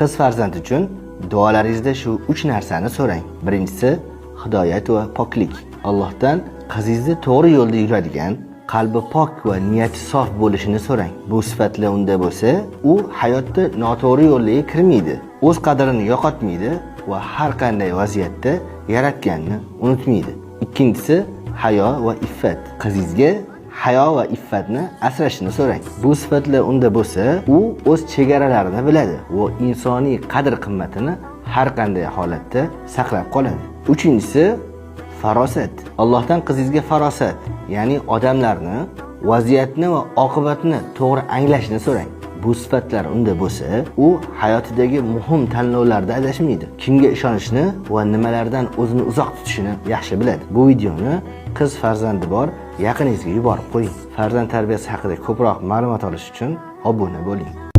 Qiz farzand uchun duolaringizda shu 3 narsani so'rang. Birinchisi hidoyat va poklik. Allohdan qizingizni to'g'ri yo'lda yuradigan, qalbi pok va niyati sof bo'lishini so'rang. Bu sifatlar unda bo'lsa, u hayotda noto'g'ri yo'lga kirmaydi, o'z qadrini yo'qotmaydi va har qanday vaziyatda yaratganini unutmaydi. Ikkinchisi hayo va iffat. Qizingizga hayo va iffatni asrashini so'rang. Bu sifatlar unda bo'lsa, u o'z chegaralarini biladi va insoniy qadr-qimmatini har qanday holatda saqlab qoladi. Uchinchisi farosat. Allohdan qizingizga farosat, ya'ni odamlarni, vaziyatni va oqibatni to'g'ri anglashni so'rang. Bu sifatlar unda bo'lsa, u hayotidagi muhim tanlovlarda adashmaydi. Kimga ishonishni va nimalardan o'zini uzoq tutishini yaxshi biladi. Bu videoni qiz farzandi bor yaqiningizga yuborib qo'ying. Farzand tarbiyasi haqida ko'proq ma'lumot olish uchun obuna bo'ling.